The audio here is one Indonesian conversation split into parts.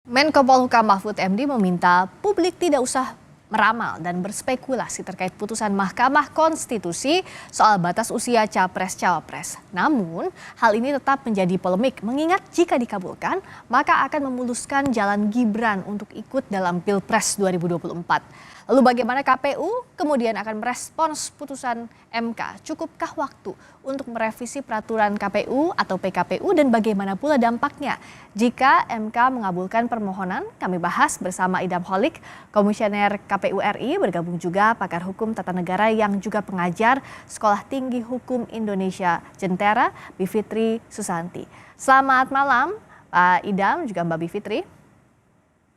Menko Polhukam Mahfud MD meminta publik tidak usah meramal dan berspekulasi terkait putusan Mahkamah Konstitusi soal batas usia Capres-Cawapres. Namun, hal ini tetap menjadi polemik mengingat jika dikabulkan, maka akan memuluskan jalan Gibran untuk ikut dalam Pilpres 2024. Lalu bagaimana KPU kemudian akan merespons putusan MK? Cukupkah waktu untuk merevisi peraturan KPU atau PKPU dan bagaimana pula dampaknya jika MK mengabulkan permohonan? Kami bahas bersama Idam Holik, Komisioner KPU RI, bergabung juga pakar hukum tata negara yang juga pengajar Sekolah Tinggi Hukum Indonesia Jentera, Bivitri Susanti. Selamat malam Pak Idam juga Mbak Bivitri.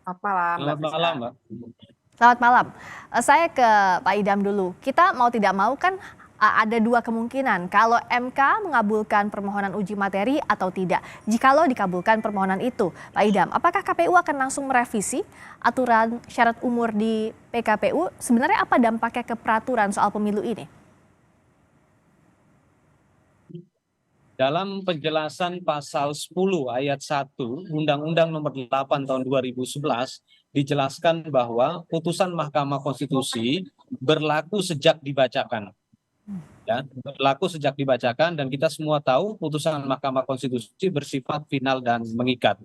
Selamat malam, Selamat malam, Mbak. Selamat malam. Saya ke Pak Idam dulu. Kita mau tidak mau kan ada dua kemungkinan. Kalau MK mengabulkan permohonan uji materi atau tidak. Jikalau dikabulkan permohonan itu, Pak Idam, apakah KPU akan langsung merevisi aturan syarat umur di PKPU? Sebenarnya apa dampaknya ke peraturan soal pemilu ini? Dalam penjelasan pasal 10 ayat 1 Undang-Undang Nomor 8 Tahun 2011 dijelaskan bahwa putusan Mahkamah Konstitusi berlaku sejak dibacakan. Ya, berlaku sejak dibacakan dan kita semua tahu putusan Mahkamah Konstitusi bersifat final dan mengikat.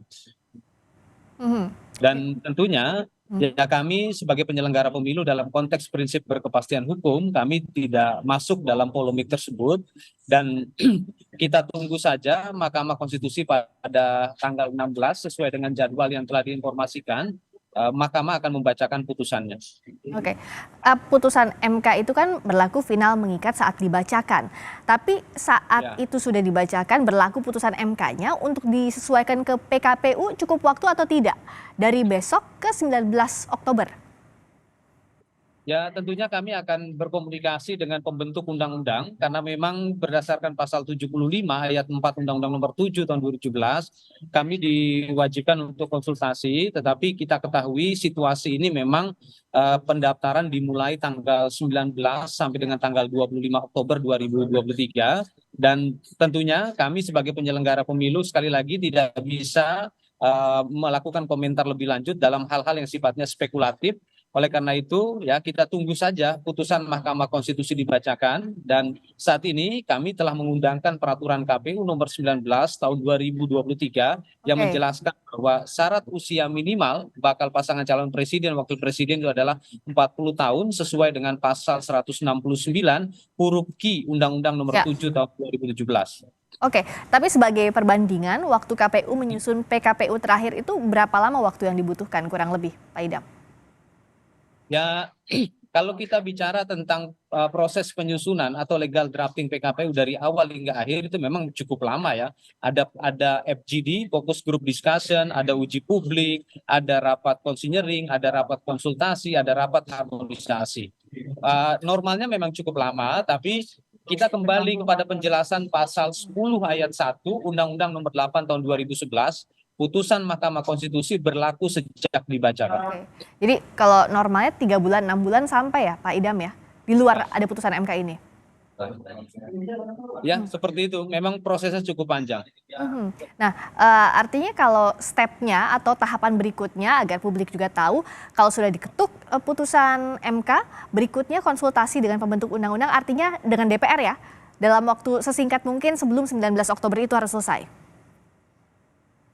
Dan tentunya ya kami sebagai penyelenggara pemilu dalam konteks prinsip berkepastian hukum, kami tidak masuk dalam polemik tersebut dan kita tunggu saja Mahkamah Konstitusi pada tanggal 16 sesuai dengan jadwal yang telah diinformasikan. Mahkamah akan membacakan putusannya. Oke, putusan MK itu kan berlaku final mengikat saat dibacakan. Tapi saat itu sudah dibacakan berlaku putusan MK-nya untuk disesuaikan ke PKPU cukup waktu atau tidak? Dari besok ke 19 Oktober. Ya, tentunya kami akan berkomunikasi dengan pembentuk undang-undang karena memang berdasarkan pasal 75 ayat 4 Undang-Undang Nomor 7 tahun 2017 kami diwajibkan untuk konsultasi, tetapi kita ketahui situasi ini memang pendaftaran dimulai tanggal 19 sampai dengan tanggal 25 Oktober 2023 dan tentunya kami sebagai penyelenggara pemilu sekali lagi tidak bisa melakukan komentar lebih lanjut dalam hal-hal yang sifatnya spekulatif. Oleh karena itu, ya kita tunggu saja putusan Mahkamah Konstitusi dibacakan dan saat ini kami telah mengundangkan peraturan KPU nomor 19 tahun 2023 yang menjelaskan bahwa syarat usia minimal bakal pasangan calon presiden dan wakil presiden itu adalah 40 tahun sesuai dengan pasal 169 huruf Q Undang-Undang nomor 7 tahun 2017. Oke, tapi sebagai perbandingan waktu KPU menyusun PKPU terakhir itu berapa lama waktu yang dibutuhkan kurang lebih, Pak Idam? Ya, kalau kita bicara tentang proses penyusunan atau legal drafting PKPU dari awal hingga akhir itu memang cukup lama ya. Ada FGD, focus group discussion, ada uji publik, ada rapat konsinyering, ada rapat konsultasi, ada rapat harmonisasi. Normalnya memang cukup lama, tapi kita kembali kepada penjelasan pasal 10 ayat 1 Undang-Undang Nomor 8 tahun 2011. Putusan Mahkamah Konstitusi berlaku sejak dibacakan. Jadi kalau normalnya 3 bulan, 6 bulan sampai ya Pak Idam ya? Di luar ada putusan MK ini? Ya, seperti itu. Memang prosesnya cukup panjang. Nah, artinya kalau stepnya atau tahapan berikutnya agar publik juga tahu, kalau sudah diketuk putusan MK, berikutnya konsultasi dengan pembentuk undang-undang, artinya dengan DPR ya? Dalam waktu sesingkat mungkin sebelum 19 Oktober itu harus selesai?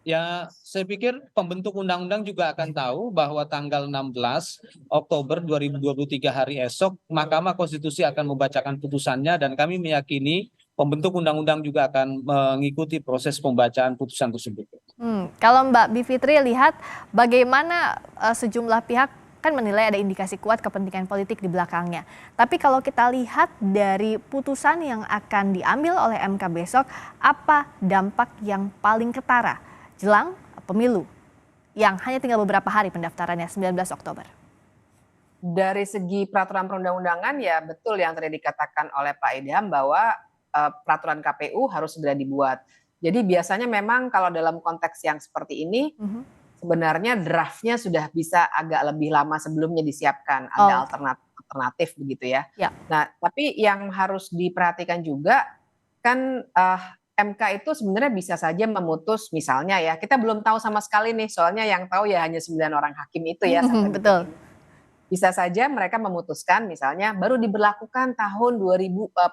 Ya, saya pikir pembentuk undang-undang juga akan tahu bahwa tanggal 16 Oktober 2023 hari esok Mahkamah Konstitusi akan membacakan putusannya dan kami meyakini pembentuk undang-undang juga akan mengikuti proses pembacaan putusan tersebut. Kalau Mbak Bivitri lihat bagaimana sejumlah pihak kan menilai ada indikasi kuat kepentingan politik di belakangnya. Tapi kalau kita lihat dari putusan yang akan diambil oleh MK besok, apa dampak yang paling ketara jelang pemilu yang hanya tinggal beberapa hari pendaftarannya 19 Oktober. Dari segi peraturan perundang-undangan ya betul yang tadi dikatakan oleh Pak Idam bahwa peraturan KPU harus segera dibuat. Jadi biasanya memang kalau dalam konteks yang seperti ini sebenarnya draftnya sudah bisa agak lebih lama sebelumnya disiapkan, ada alternatif begitu ya. Nah, tapi yang harus diperhatikan juga kan MK itu sebenarnya bisa saja memutus misalnya ya, kita belum tahu sama sekali nih, soalnya yang tahu ya hanya 9 orang hakim itu ya sampai detik Betul. ini. Bisa saja mereka memutuskan misalnya baru diberlakukan tahun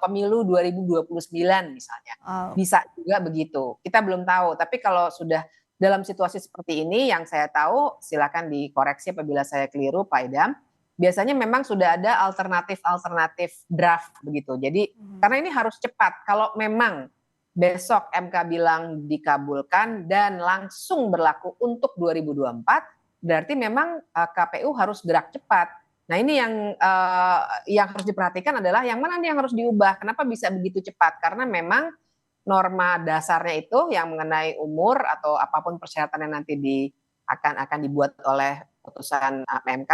pemilu 2029 misalnya. Oh, Bisa juga begitu. Kita belum tahu, tapi kalau sudah dalam situasi seperti ini yang saya tahu silakan dikoreksi apabila saya keliru Pak Idam. Biasanya memang sudah ada alternatif draft begitu. Jadi karena ini harus cepat. Kalau memang besok MK bilang dikabulkan dan langsung berlaku untuk 2024, berarti memang KPU harus gerak cepat. Nah ini yang harus diperhatikan adalah yang mana nih yang harus diubah. Kenapa bisa begitu cepat? Karena memang norma dasarnya itu yang mengenai umur atau apapun persyaratan yang nanti akan dibuat oleh putusan MK.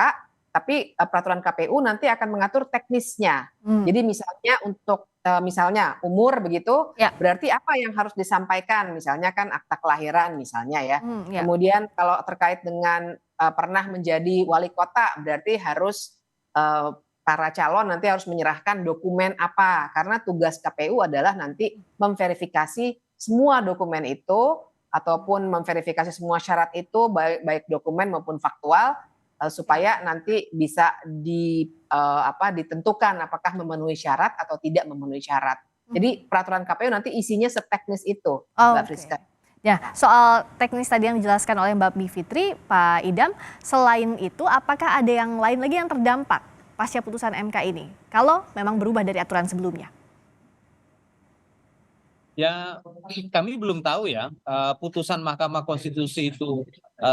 Tapi peraturan KPU nanti akan mengatur teknisnya. Jadi misalnya untuk misalnya umur begitu, Ya. berarti apa yang harus disampaikan? Misalnya kan akta kelahiran misalnya ya. ya. Kemudian kalau terkait dengan pernah menjadi wali kota, berarti harus para calon nanti harus menyerahkan dokumen apa? Karena tugas KPU adalah nanti memverifikasi semua dokumen itu ataupun memverifikasi semua syarat itu baik dokumen maupun faktual supaya nanti bisa ditentukan apakah memenuhi syarat atau tidak memenuhi syarat. Jadi peraturan KPU nanti isinya seteknis itu, Mbak Friska. Ya, soal teknis tadi yang dijelaskan oleh Mbak Bivitri, Pak Idam, selain itu apakah ada yang lain lagi yang terdampak pasca putusan MK ini? Kalau memang berubah dari aturan sebelumnya? Ya, kami belum tahu ya putusan Mahkamah Konstitusi itu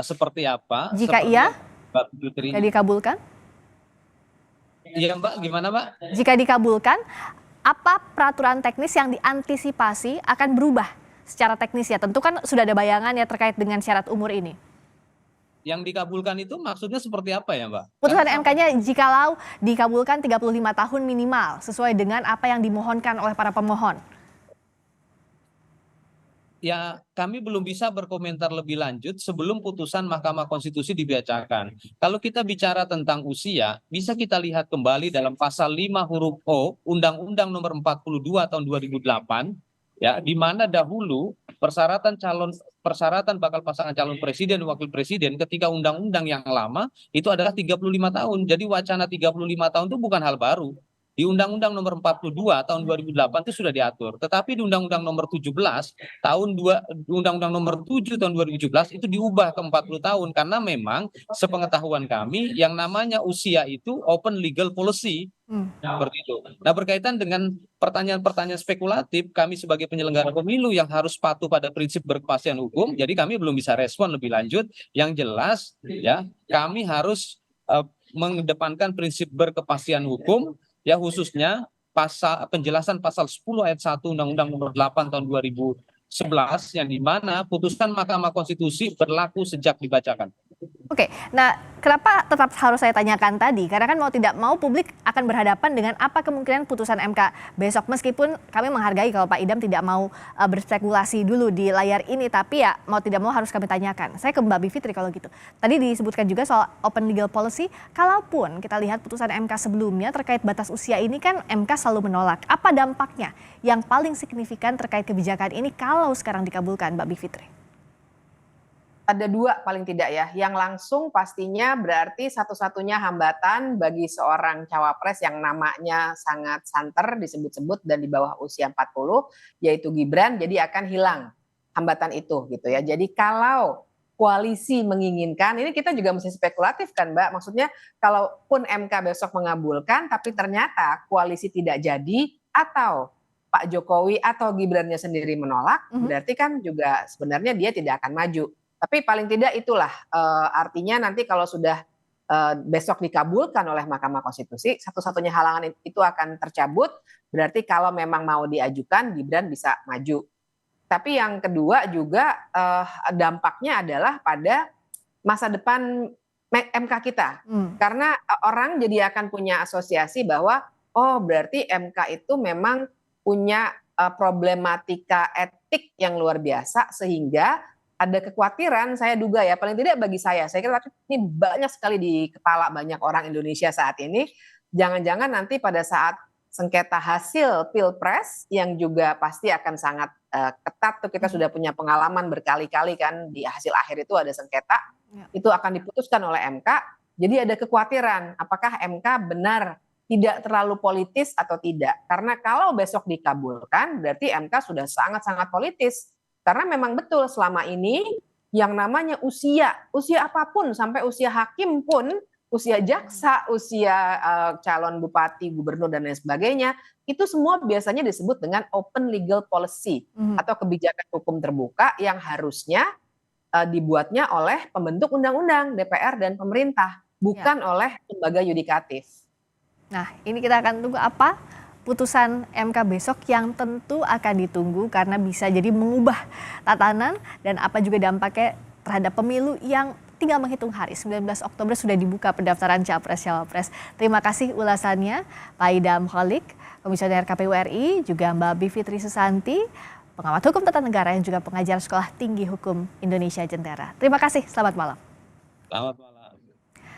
seperti apa. Jika seperti iya, Mbak Bivitri. jika dikabulkan? Iya Mbak, gimana Mbak? Jika dikabulkan, apa peraturan teknis yang diantisipasi akan berubah secara teknis ya? Tentu kan sudah ada bayangan ya terkait dengan syarat umur ini. Yang dikabulkan itu maksudnya seperti apa ya Mbak? Putusan MK-nya jikalau dikabulkan 35 tahun minimal sesuai dengan apa yang dimohonkan oleh para pemohon. Ya, kami belum bisa berkomentar lebih lanjut sebelum putusan Mahkamah Konstitusi dibacakan. Kalau kita bicara tentang usia, bisa kita lihat kembali dalam pasal 5 huruf O Undang-Undang Nomor 42 tahun 2008, ya, di mana dahulu persyaratan bakal pasangan calon presiden dan wakil presiden ketika undang-undang yang lama itu adalah 35 tahun. Jadi wacana 35 tahun itu bukan hal baru. Di Undang-Undang Nomor 42 tahun 2008 itu sudah diatur. Tetapi di Undang-Undang Nomor 17 Undang-Undang Nomor 7 tahun 2017 itu diubah ke 40 tahun karena memang sepengetahuan kami yang namanya usia itu open legal policy. Seperti itu. Nah, berkaitan dengan pertanyaan-pertanyaan spekulatif, kami sebagai penyelenggara pemilu yang harus patuh pada prinsip berkepastian hukum, jadi kami belum bisa respon lebih lanjut. Yang jelas ya, kami harus mengedepankan prinsip berkepastian hukum, ya khususnya penjelasan pasal 10 ayat 1 Undang-Undang Nomor 8 tahun 2011 yang dimana putusan Mahkamah Konstitusi berlaku sejak dibacakan. Oke, nah kenapa tetap harus saya tanyakan tadi? Karena kan mau tidak mau publik akan berhadapan dengan apa kemungkinan putusan MK besok. Meskipun kami menghargai kalau Pak Idam tidak mau berspekulasi dulu di layar ini, tapi ya mau tidak mau harus kami tanyakan. Saya ke Mbak Bivitri kalau gitu. Tadi disebutkan juga soal open legal policy. Kalaupun kita lihat putusan MK sebelumnya terkait batas usia ini kan MK selalu menolak. Apa dampaknya yang paling signifikan terkait kebijakan ini kalau sekarang dikabulkan, Mbak Bivitri? Ada dua paling tidak ya, yang langsung pastinya berarti satu-satunya hambatan bagi seorang cawapres yang namanya sangat santer disebut-sebut dan di bawah usia 40, yaitu Gibran, jadi akan hilang hambatan itu gitu ya. Jadi kalau koalisi menginginkan, ini kita juga mesti spekulatif kan Mbak, maksudnya kalaupun MK besok mengabulkan tapi ternyata koalisi tidak jadi atau Pak Jokowi atau Gibrannya sendiri menolak, berarti kan juga sebenarnya dia tidak akan maju. Tapi paling tidak itulah artinya nanti kalau sudah besok dikabulkan oleh Mahkamah Konstitusi, satu-satunya halangan itu akan tercabut, berarti kalau memang mau diajukan Gibran bisa maju. Tapi yang kedua juga dampaknya adalah pada masa depan MK kita. Karena orang jadi akan punya asosiasi bahwa oh berarti MK itu memang punya problematika etik yang luar biasa sehingga ada kekhawatiran saya duga ya, paling tidak bagi saya kira ini banyak sekali di kepala banyak orang Indonesia saat ini, jangan-jangan nanti pada saat sengketa hasil Pilpres yang juga pasti akan sangat ketat tuh, kita sudah punya pengalaman berkali-kali kan, di hasil akhir itu ada sengketa, itu akan diputuskan oleh MK. Jadi ada kekhawatiran apakah MK benar tidak terlalu politis atau tidak. Karena kalau besok dikabulkan berarti MK sudah sangat-sangat politis. Karena memang betul selama ini yang namanya usia apapun sampai usia hakim pun, usia jaksa, usia calon bupati, gubernur dan lain sebagainya, itu semua biasanya disebut dengan open legal policy atau kebijakan hukum terbuka yang harusnya dibuatnya oleh pembentuk undang-undang, DPR dan pemerintah, bukan oleh lembaga yudikatif. Nah, ini kita akan tunggu apa putusan MK besok yang tentu akan ditunggu karena bisa jadi mengubah tatanan dan apa juga dampaknya terhadap pemilu yang tinggal menghitung hari. 19 Oktober sudah dibuka pendaftaran Capres-Cawapres. Terima kasih ulasannya Pak Idham Holik, Komisioner KPU RI, juga Mbak Bivitri Susanti, pengamat hukum tata negara yang juga pengajar Sekolah Tinggi Hukum Indonesia Jentera. Terima kasih, selamat malam. Selamat malam.